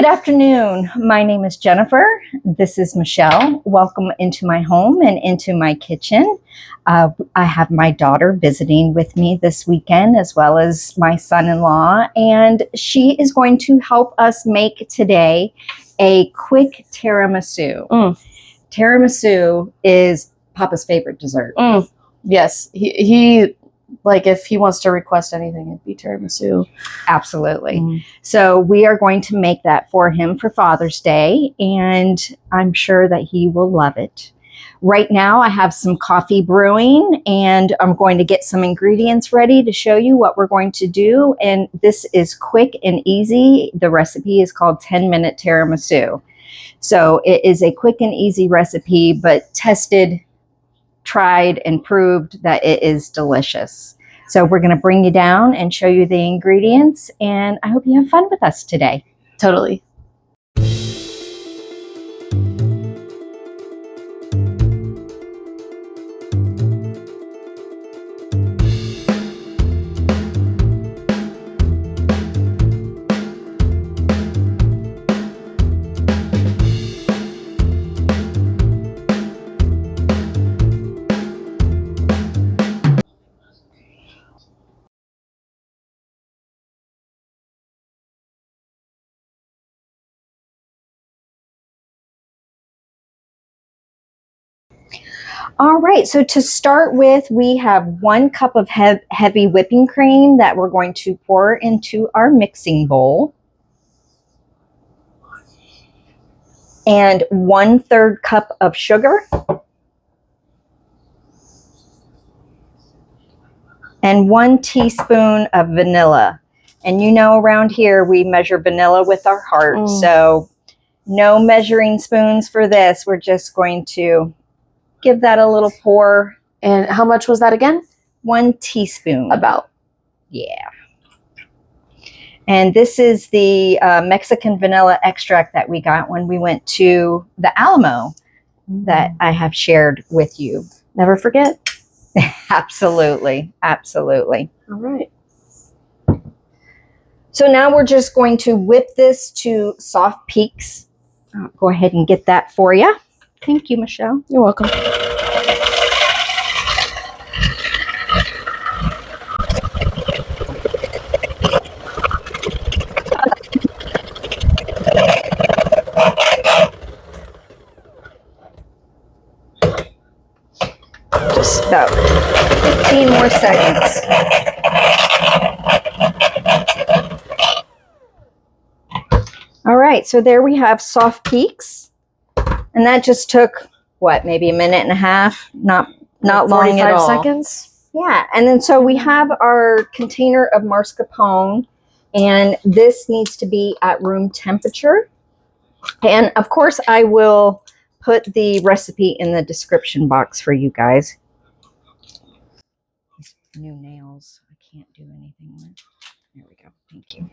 afternoon. My name is Jennifer. This is Michelle. Welcome into my home and into my kitchen. I have my daughter visiting with me this weekend, as well as my son-in-law, and she is going to help us make today a quick tiramisu. Tiramisu is Papa's favorite dessert. Yes, he like if he wants to request anything, it'd be tiramisu. Absolutely. So we are going to make that for him for Father's Day, and I'm sure that he will love it. Right now I have some coffee brewing, and I'm going to get some ingredients ready to show you what we're going to do. And this is quick and easy. The recipe is called 10-minute tiramisu. So it is a quick and easy recipe, but tested, tried, and proved that it is delicious. So we're going to bring you down and show you the ingredients, and I hope you have fun with us today. Totally. All right, so to start with, we have 1 cup of heavy whipping cream that we're going to pour into our mixing bowl. And 1/3 cup of sugar. And 1 teaspoon of vanilla. And you know, around here we measure vanilla with our heart, so no measuring spoons for this. We're just going to give that a little pour. And how much was that again? 1 teaspoon. About. Yeah. And this is the Mexican vanilla extract that we got when we went to the Alamo that I have shared with you. Never forget. Absolutely. Absolutely. All right. So now we're just going to whip this to soft peaks. I'll go ahead and get that for you. Thank you, Michelle. You're welcome. Just about 15 more seconds. All right, so there we have soft peaks. And that just took, what, maybe a minute and a half? Not long at all. 45 seconds? Yeah, and then so we have our container of mascarpone, and this needs to be at room temperature. And of course, I will put the recipe in the description box for you guys. These new nails, I can't do anything with. There we go. Thank you.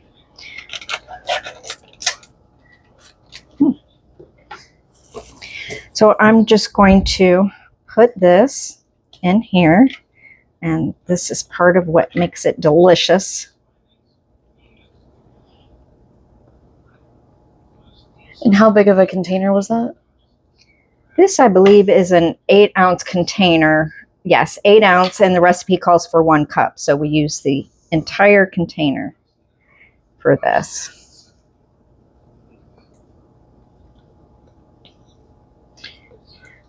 So I'm just going to put this in here, and this is part of what makes it delicious. And how big of a container was that? This, I believe, is an 8-ounce container. Yes, 8 ounce, and the recipe calls for 1 cup. So we use the entire container for this.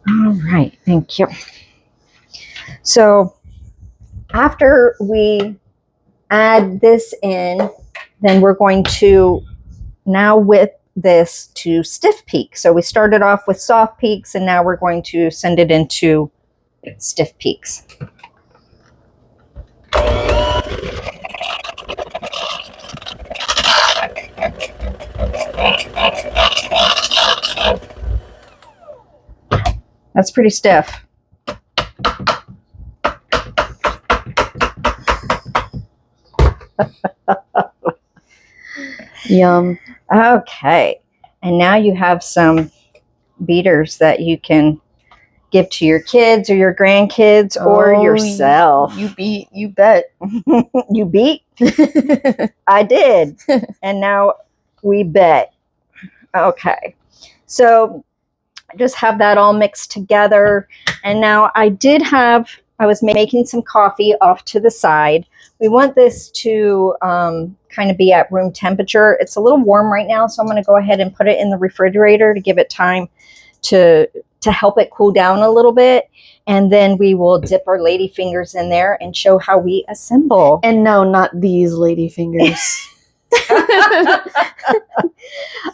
All right, thank you. So after we add this in, then we're going to now whip this to stiff peaks. So we started off with soft peaks, and now we're going to send it into stiff peaks. That's pretty stiff. Yum. Okay, and now you have some beaters that you can give to your kids or your grandkids or yourself. You bet. You beat? I did. And now we bet. Okay. So I just have that all mixed together. And now I was making some coffee off to the side. We want this to kind of be at room temperature. It's a little warm right now, so I'm going to go ahead and put it in the refrigerator to give it time to help it cool down a little bit. And then we will dip our lady fingers in there and show how we assemble. And no, not these lady fingers.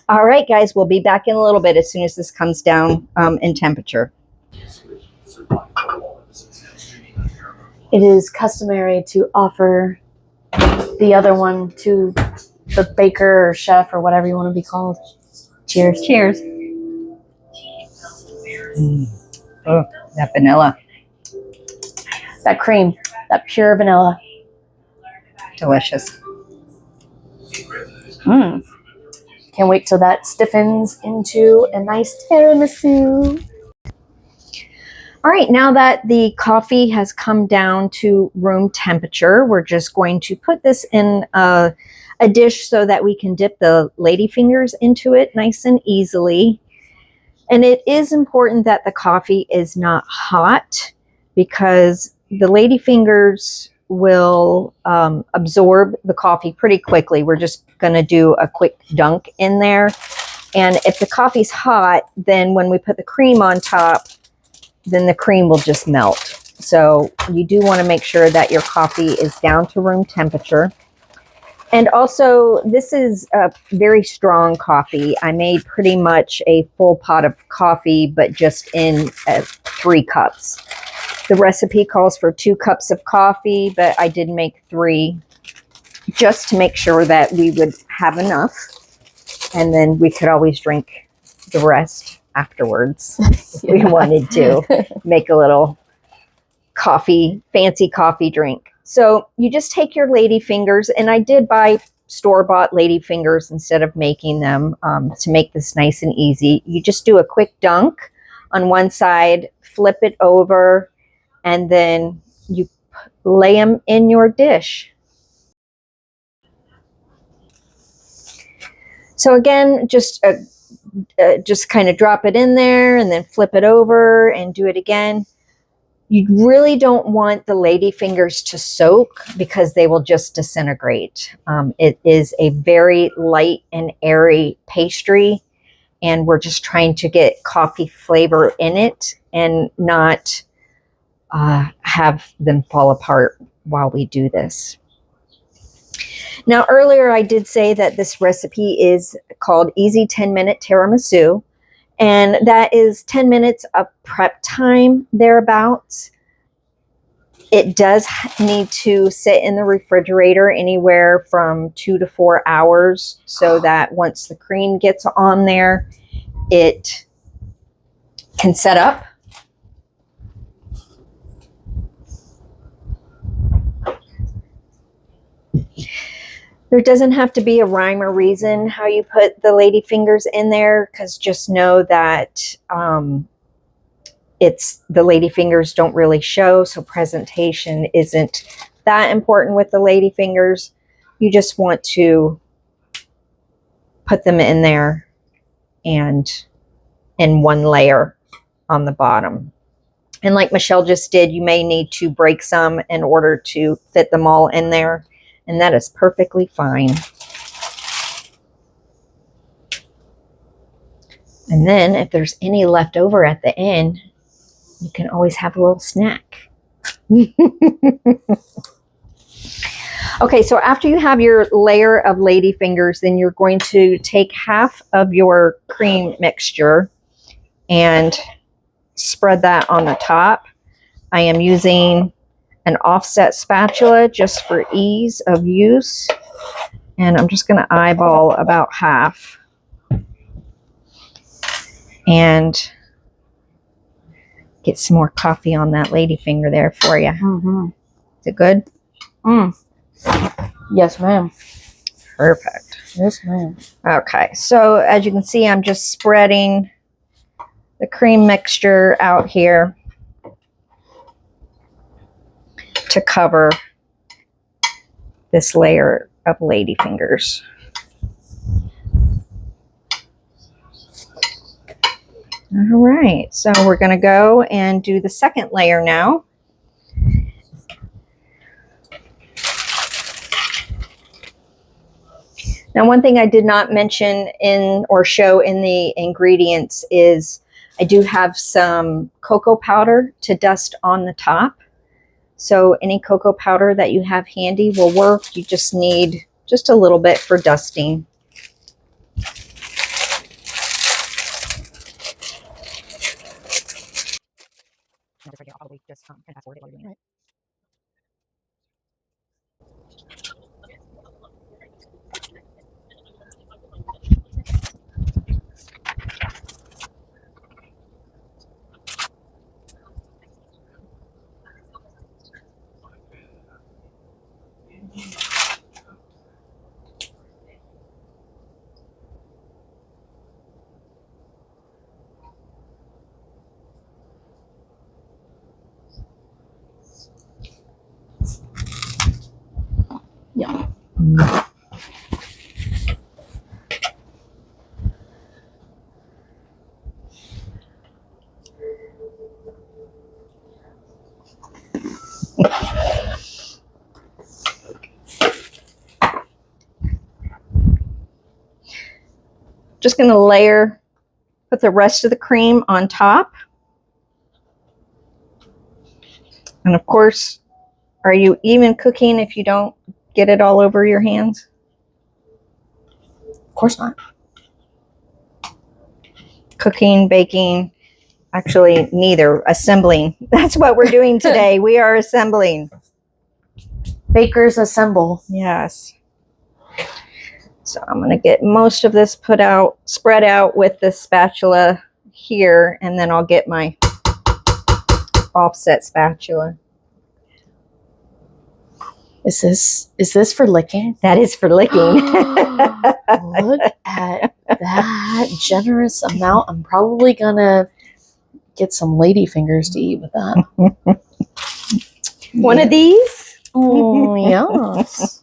All right, guys, we'll be back in a little bit as soon as this comes down in temperature. It is customary to offer the other one to the baker or chef or whatever you want to be called. Cheers. Cheers. Oh, that vanilla. That cream, that pure vanilla. Delicious. Can't wait till that stiffens into a nice tiramisu. All right, now that the coffee has come down to room temperature, we're just going to put this in a dish so that we can dip the lady fingers into it nice and easily. And it is important that the coffee is not hot because the lady fingers will absorb the coffee pretty quickly. We're just going to do a quick dunk in there. And if the coffee's hot, then when we put the cream on top, then the cream will just melt. So you do want to make sure that your coffee is down to room temperature. And also, this is a very strong coffee. I made pretty much a full pot of coffee, but just in 3 cups. The recipe calls for 2 cups of coffee, but I did make 3 just to make sure that we would have enough. And then we could always drink the rest afterwards if we wanted to make a little fancy coffee drink. So you just take your lady fingers, and I did buy store-bought lady fingers instead of making them to make this nice and easy. You just do a quick dunk on one side, flip it over, and then you lay them in your dish. So again, just kind of drop it in there and then flip it over and do it again. You really don't want the lady fingers to soak because they will just disintegrate. It is a very light and airy pastry, and we're just trying to get coffee flavor in it and not have them fall apart while we do this. Now, earlier I did say that this recipe is called Easy 10-Minute Tiramisu, and that is 10 minutes of prep time thereabouts. It does need to sit in the refrigerator anywhere from 2 to 4 hours so that once the cream gets on there, it can set up. There doesn't have to be a rhyme or reason how you put the lady fingers in there, because just know that the lady fingers don't really show, so presentation isn't that important with the lady fingers. You just want to put them in there and in one layer on the bottom. And like Michelle just did, you may need to break some in order to fit them all in there, and that is perfectly fine. And then if there's any left over at the end, you can always have a little snack. Okay, so after you have your layer of lady fingers, then you're going to take half of your cream mixture and spread that on the top. I am using an offset spatula just for ease of use, and I'm just going to eyeball about half and get some more coffee on that lady finger there for you. Is it good? Yes, ma'am. Perfect. Yes, ma'am. Okay, so as you can see, I'm just spreading the cream mixture out here to cover this layer of lady fingers. All right, so we're going to go and do the second layer now. Now, one thing I did not mention in or show in the ingredients is I do have some cocoa powder to dust on the top. So any cocoa powder that you have handy will work. You just need just a little bit for dusting. Yeah. Just going to put the rest of the cream on top. And of course, are you even cooking if you don't get it all over your hands? Of course not. Cooking, baking, actually neither. Assembling. That's what we're doing today. We are assembling. Bakers assemble. Yes. So I'm going to get most of this spread out with the spatula here, and then I'll get my offset spatula. Is this for licking? That is for licking. Look at that generous amount. I'm probably gonna get some lady fingers to eat with that. One of these? Oh, yes.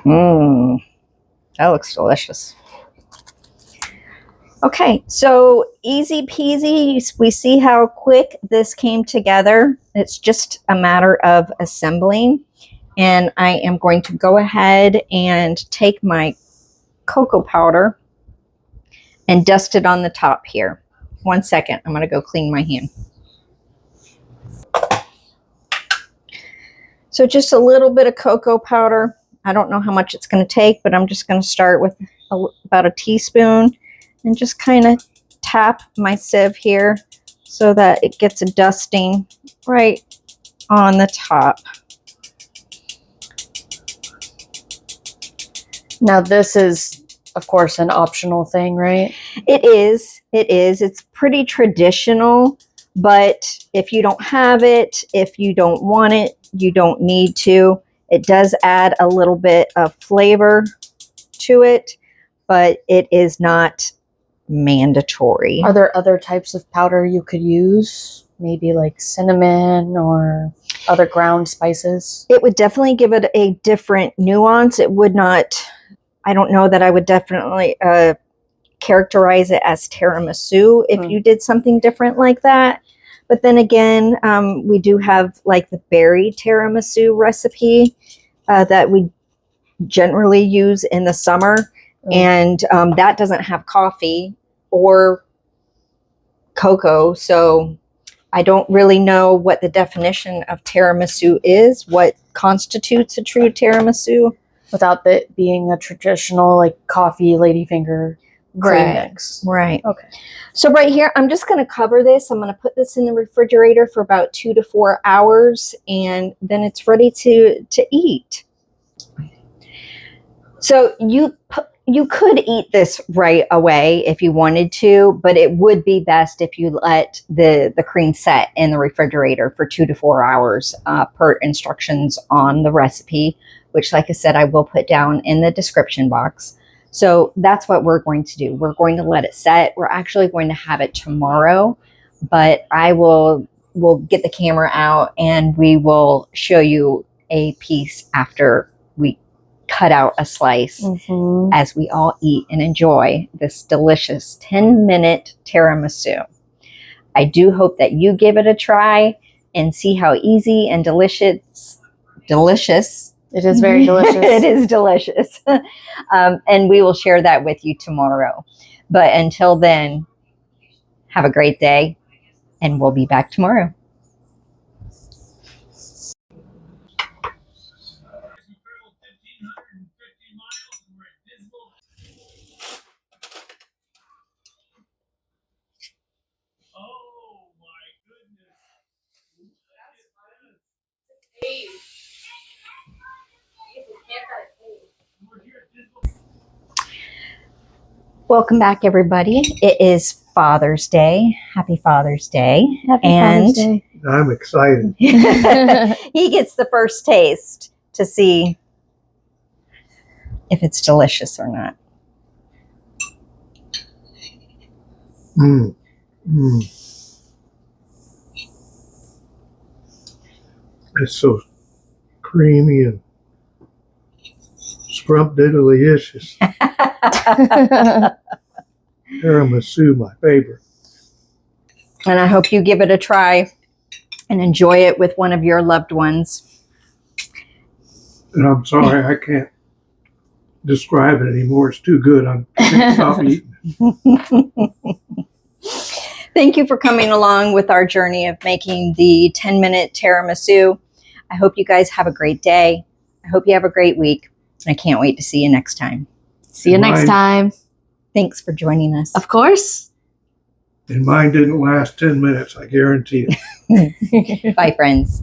That looks delicious. Okay, so easy peasy. We see how quick this came together. It's just a matter of assembling. And I am going to go ahead and take my cocoa powder and dust it on the top here. 1 second, I'm going to go clean my hand. So just a little bit of cocoa powder. I don't know how much it's going to take, but I'm just going to start with about a teaspoon and just kind of tap my sieve here so that it gets a dusting right on the top. Now this is, of course, an optional thing, right? It is. It is. It's pretty traditional, but if you don't have it, if you don't want it, you don't need to. It does add a little bit of flavor to it, but it is not mandatory. Are there other types of powder you could use? Maybe like cinnamon or other ground spices? It would definitely give it a different nuance. It would not, I don't know that I would definitely characterize it as tiramisu if you did something different like that. But then again, we do have like the berry tiramisu recipe that we generally use in the summer. And that doesn't have coffee or cocoa. So I don't really know what the definition of tiramisu is, what constitutes a true tiramisu. Without it being a traditional like coffee ladyfinger cream mix. Right. Okay. So right here, I'm just going to cover this. I'm going to put this in the refrigerator for about 2 to 4 hours, and then it's ready to eat. So you could eat this right away if you wanted to, but it would be best if you let the cream set in the refrigerator for 2 to 4 hours per instructions on the recipe, which, like I said, I will put down in the description box. So that's what we're going to do. We're going to let it set. We're actually going to have it tomorrow, but we'll get the camera out and we will show you a piece after we cut out a slice as we all eat and enjoy this delicious 10-minute tiramisu. I do hope that you give it a try and see how easy and delicious. It is very delicious. It is delicious. And we will share that with you tomorrow. But until then, have a great day, and we'll be back tomorrow. Welcome back, everybody. It is Father's Day. Happy Father's Day. Happy Father's Day. I'm excited. He gets the first taste to see if it's delicious or not. Mm. Mm. It's so creamy and scrumptiddlyicious. Tiramisu, my favorite. And I hope you give it a try and enjoy it with one of your loved ones. And I'm sorry I can't describe it anymore. It's too good. I'm going to stop eating. Thank you for coming along with our journey of making the 10-minute tiramisu. I hope you guys have a great day. I hope you have a great week. And I can't wait to see you next time. See you next time. Thanks for joining us. Of course. And mine didn't last 10 minutes, I guarantee it. Bye, friends.